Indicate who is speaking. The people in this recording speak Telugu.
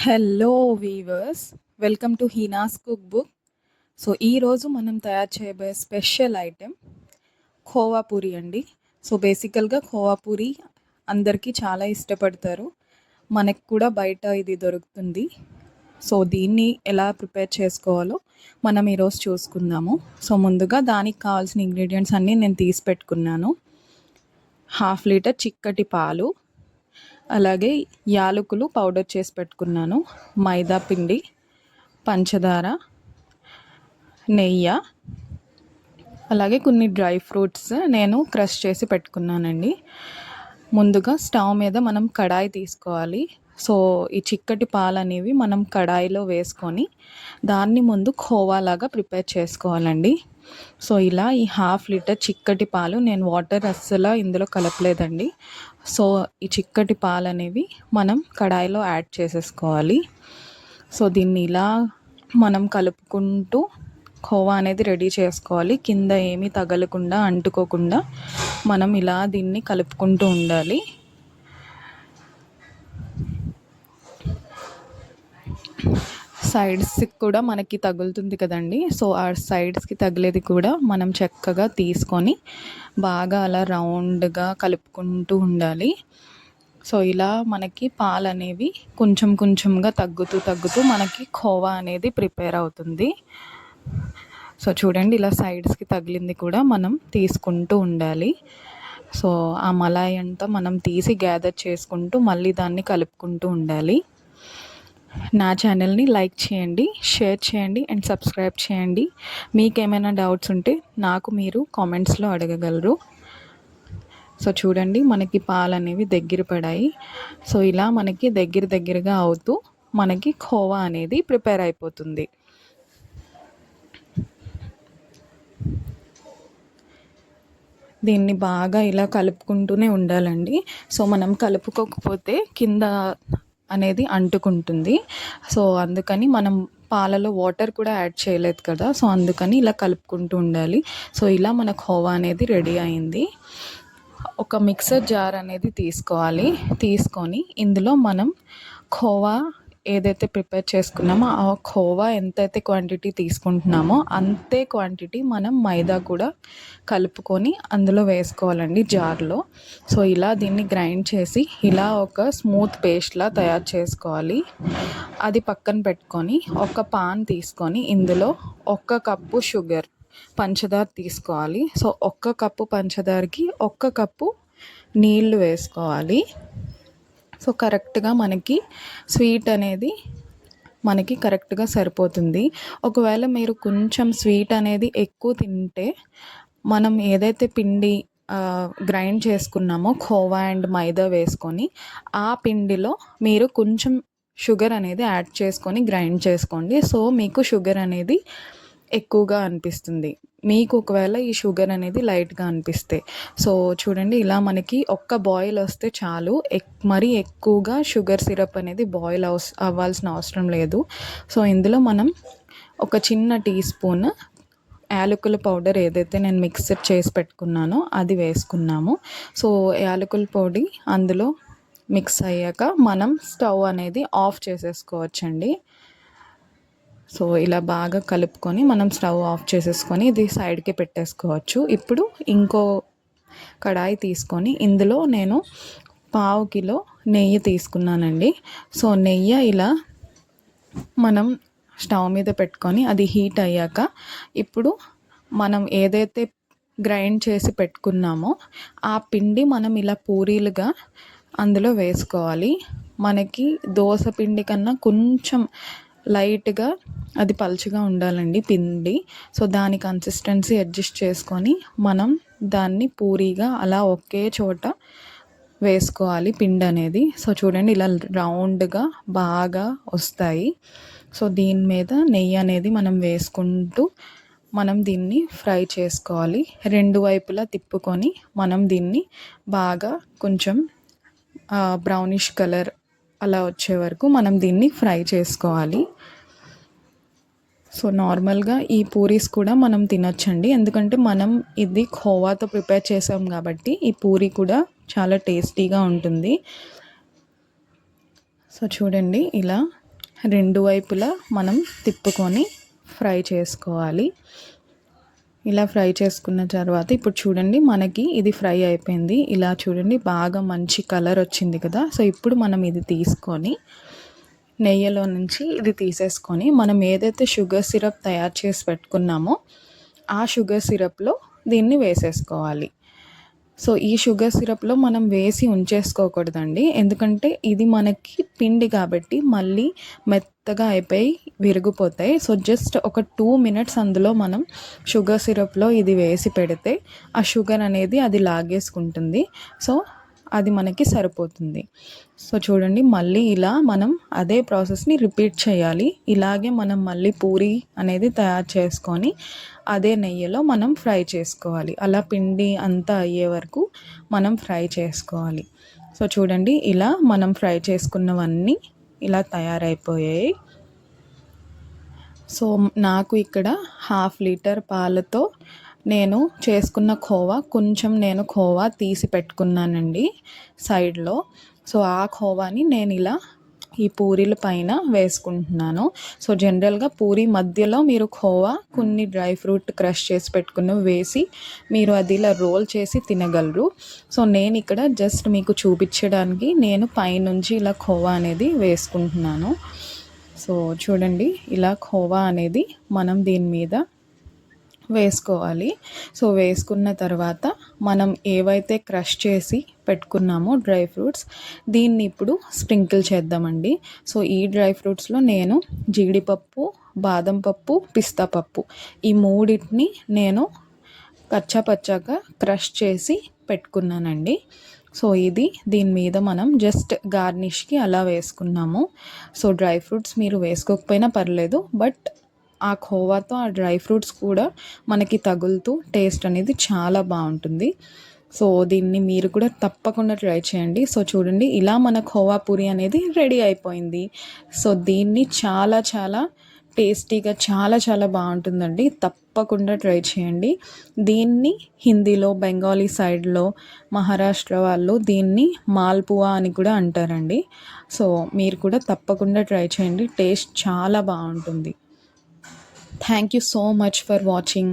Speaker 1: Hello viewers, welcome to Heena's cook book. So ఈరోజు మనం తయారు చేయబోయే స్పెషల్ ఐటెం ఖోవా పూరి అండి. సో బేసికల్గా ఖోవా పూరి అందరికీ చాలా ఇష్టపడతారు. మనకు కూడా బయట ఇది దొరుకుతుంది. సో దీన్ని ఎలా ప్రిపేర్ చేసుకోవాలో మనం ఈరోజు చూసుకుందాము. సో ముందుగా దానికి కావాల్సిన ఇంగ్రీడియంట్స్ అన్నీ నేను తీసి పెట్టుకున్నాను. 1/2 లీటర్ చిక్కటి పాలు, అలాగే యాలకులు పౌడర్ చేసి పెట్టుకున్నాను, మైదా పిండి, పంచదార, నెయ్యి, అలాగే కొన్ని డ్రై ఫ్రూట్స్ నేను క్రష్ చేసి పెట్టుకున్నానండి. ముందుగా స్టవ్ మీద మనం కడాయి తీసుకోవాలి. సో ఈ చిక్కటి పాలు అనేవి మనం కడాయిలో వేసుకొని దాన్ని ముందు ఖోవాలాగా ప్రిపేర్ చేసుకోవాలండి. సో ఇలా ఈ 1/2 లీటర్ చిక్కటి పాలు, నేను వాటర్ అస్సలు ఇందులో కలపలేదండి. సో ఈ చిక్కటి పాలు అనేవి మనం కడాయిలో యాడ్ చేసేసుకోవాలి. సో దీన్ని ఇలా మనం కలుపుకుంటూ ఖోవా అనేది రెడీ చేసుకోవాలి. కింద ఏమీ తగలకుండా, అంటుకోకుండా మనం ఇలా దీన్ని కలుపుకుంటూ ఉండాలి. సైడ్స్కి కూడా మనకి తగులుతుంది కదండి. సో ఆ సైడ్స్కి తగిలేది కూడా మనం చక్కగా తీసుకొని బాగా అలా రౌండ్గా కలుపుకుంటూ ఉండాలి. సో ఇలా మనకి పాలు అనేవి కొంచెం కొంచెంగా తగ్గుతూ మనకి ఖోవా అనేది ప్రిపేర్ అవుతుంది. సో చూడండి, ఇలా సైడ్స్కి తగిలింది కూడా మనం తీసుకుంటూ ఉండాలి. సో ఆ మలాయి అంతా మనం తీసి గ్యాదర్ చేసుకుంటూ మళ్ళీ దాన్ని కలుపుకుంటూ ఉండాలి. నా ఛానల్ని లైక్ చేయండి, షేర్ చేయండి అండ్ సబ్స్క్రైబ్ చేయండి. మీకు ఏమైనా డౌట్స్ ఉంటే నాకు మీరు కామెంట్స్లో అడగగలరు. సో చూడండి, మనకి పాలు అనేవి దగ్గర పడాయి. సో ఇలా మనకి దగ్గరగా అవుతూ మనకి ఖోవా అనేది ప్రిపేర్ అయిపోతుంది. దీన్ని బాగా ఇలా కలుపుకుంటూనే ఉండాలండి. సో మనం కలుపుకోకపోతే కింద అనేది అంటుకుంటుంది. సో అందుకని మనం పాలలో వాటర్ కూడా యాడ్ చేయలేదు కదా, సో అందుకని ఇలా కలుపుకుంటూ ఉండాలి. సో ఇలా మన ఖోవా అనేది రెడీ అయింది. ఒక మిక్సర్ జార్ అనేది తీసుకొని ఇందులో మనం ఖోవా ఏదైతే ప్రిపేర్ చేసుకున్నామో ఆ ఖోవా ఎంతైతే క్వాంటిటీ తీసుకుంటున్నామో అంతే క్వాంటిటీ మనం మైదా కూడా కలుపుకొని అందులో వేసుకోవాలండి జార్లో. సో ఇలా దీన్ని గ్రైండ్ చేసి ఇలా ఒక స్మూత్ పేస్ట్లా తయారు చేసుకోవాలి. అది పక్కన పెట్టుకొని ఒక పాన్ తీసుకొని ఇందులో 1 కప్పు పంచదార తీసుకోవాలి. సో 1 కప్పు పంచదారకి 1 కప్పు నీళ్లు వేసుకోవాలి. సో కరెక్ట్గా మనకి స్వీట్ అనేది మనకి కరెక్ట్గా సరిపోతుంది. ఒకవేళ మీరు కొంచెం స్వీట్ అనేది ఎక్కువ తింటే మనం ఏదైతే పిండి గ్రైండ్ చేసుకున్నామో ఖోవా అండ్ మైదా వేసుకొని ఆ పిండిలో మీరు కొంచెం షుగర్ అనేది యాడ్ చేసుకొని గ్రైండ్ చేసుకోండి. సో మీకు షుగర్ అనేది ఎక్కువగా అనిపిస్తుంది. మీకు ఒకవేళ ఈ షుగర్ అనేది లైట్గా అనిపిస్తే. సో చూడండి, ఇలా మనకి ఒక్క బాయిల్ వస్తే చాలు. మరీ ఎక్కువగా షుగర్ సిరప్ అనేది బాయిల్ అవ్వాల్సిన అవసరం లేదు. సో ఇందులో మనం ఒక చిన్న టీ స్పూన్ యాలకుల పౌడర్ ఏదైతే నేను మిక్సర్ చేసి పెట్టుకున్నానో అది వేసుకున్నాము. సో యాలకుల పొడి అందులో మిక్స్ అయ్యాక మనం స్టవ్ అనేది ఆఫ్ చేసేసుకోవచ్చండి. సో ఇలా బాగా కలుపుకొని మనం స్టవ్ ఆఫ్ చేసేసుకొని ఇది సైడ్కి పెట్టేసుకోవచ్చు. ఇప్పుడు ఇంకో కడాయి తీసుకొని ఇందులో నేను 1/2 కిలో నెయ్యి తీసుకున్నానండి. సో నెయ్యి ఇలా మనం స్టవ్ మీద పెట్టుకొని అది హీట్ అయ్యాక ఇప్పుడు మనం ఏదైతే గ్రైండ్ చేసి పెట్టుకున్నామో ఆ పిండి మనం ఇలా పూరీలుగా అందులో వేసుకోవాలి. మనకి దోశ పిండి కన్నా కొంచెం లైట్గా అది పలుచగా ఉండాలండి పిండి. సో దాని కన్సిస్టెన్సీ అడ్జస్ట్ చేసుకొని మనం దాన్ని పూరీగా అలా ఒకే చోట వేసుకోవాలి పిండి అనేది. సో చూడండి, ఇలా రౌండ్గా బాగా వస్తాయి. సో దీని మీద నెయ్యి అనేది మనం వేసుకుంటూ మనం దీన్ని ఫ్రై చేసుకోవాలి. 2 వైపులా తిప్పుకొని మనం దీన్ని బాగా కొంచెం బ్రౌనిష్ కలర్ అలా వచ్చే వరకు మనం దీన్ని ఫ్రై చేసుకోవాలి. సో నార్మల్గా ఈ పూరీస్ కూడా మనం తినొచ్చండి, ఎందుకంటే మనం ఇది ఖోవాతో ప్రిపేర్ చేసాం కాబట్టి ఈ పూరీ కూడా చాలా టేస్టీగా ఉంటుంది. సో చూడండి, ఇలా రెండు వైపులా మనం తిప్పుకొని ఫ్రై చేసుకోవాలి. ఇలా ఫ్రై చేసుకున్న తర్వాత ఇప్పుడు చూడండి మనకి ఇది ఫ్రై అయిపోయింది. ఇలా చూడండి బాగా మంచి కలర్ వచ్చింది కదా. సో ఇప్పుడు మనం ఇది తీసుకొని నెయ్యిలో నుంచి ఇది తీసేసుకొని మనం ఏదైతే షుగర్ సిరప్ తయారు చేసి పెట్టుకున్నామో ఆ షుగర్ సిరప్లో దీన్ని వేసేసుకోవాలి. సో ఈ షుగర్ సిరప్లో మనం వేసి ఉంచేసుకోకూడదండి, ఎందుకంటే ఇది మనకి పిండి కాబట్టి మళ్ళీ మెత్తగా అయిపోయి విరిగిపోతాయి. సో జస్ట్ ఒక 2 మినిట్స్ అందులో మనం షుగర్ సిరప్లో ఇది వేసి పెడితే ఆ షుగర్ అనేది అది లాగేసుకుంటుంది. సో అది మనకి సరిపోతుంది. సో చూడండి మళ్ళీ ఇలా మనం అదే ప్రాసెస్ని రిపీట్ చేయాలి. ఇలాగే మనం మళ్ళీ పూరి అనేది తయారు చేసుకొని అదే నెయ్యిలో మనం ఫ్రై చేసుకోవాలి. అలా పిండి అంతా అయ్యే వరకు మనం ఫ్రై చేసుకోవాలి. సో చూడండి ఇలా మనం ఫ్రై చేసుకున్నవన్నీ ఇలా తయారైపోయాయి. సో నాకు ఇక్కడ 1/2 లీటర్ పాలతో నేను చేసుకున్న ఖోవా కొంచెం నేను ఖోవా తీసి పెట్టుకున్నానండి సైడ్లో. సో ఆ ఖోవాని నేను ఇలా ఈ పూరీల పైన వేసుకుంటున్నాను. సో జనరల్గా పూరీ మధ్యలో మీరు ఖోవా కొన్ని డ్రై ఫ్రూట్ క్రష్ చేసి పెట్టుకున్నవి వేసి మీరు అది ఇలా రోల్ చేసి తినగలరు. సో నేను ఇక్కడ జస్ట్ మీకు చూపించడానికి నేను పైనుంచి ఇలా ఖోవా అనేది వేసుకుంటున్నాను. సో చూడండి ఇలా ఖోవా అనేది మనం దీని మీద వేసుకోవాలి. సో వేసుకున్న తర్వాత మనం ఏవైతే క్రష్ చేసి పెట్టుకున్నామో డ్రై ఫ్రూట్స్ దీన్ని ఇప్పుడు స్ప్రింకిల్ చేద్దామండి. సో ఈ డ్రై ఫ్రూట్స్లో నేను జీడిపప్పు, బాదం పప్పు, పిస్తా పప్పు ఈ మూడింటిని నేను కచ్చాపచ్చాగా క్రష్ చేసి పెట్టుకున్నానండి. సో ఇది దీని మీద మనం జస్ట్ గార్నిష్కి అలా వేసుకున్నాము. సో డ్రై ఫ్రూట్స్ మీరు వేసుకోకపోయినా పర్లేదు, బట్ ఆ ఖోవాతో ఆ డ్రై ఫ్రూట్స్ కూడా మనకి తగులుతూ టేస్ట్ అనేది చాలా బాగుంటుంది. సో దీన్ని మీరు కూడా తప్పకుండా ట్రై చేయండి. సో చూడండి ఇలా మన ఖోవా పూరి అనేది రెడీ అయిపోయింది. సో దీన్ని చాలా చాలా టేస్టీగా చాలా చాలా బాగుంటుందండి. తప్పకుండా ట్రై చేయండి. దీన్ని హిందీలో బెంగాలీ సైడ్లో మహారాష్ట్ర వాళ్ళు దీన్ని మాల్పువా అని కూడా అంటారండి. సో మీరు కూడా తప్పకుండా ట్రై చేయండి. టేస్ట్ చాలా బాగుంటుంది. Thank you so much for watching.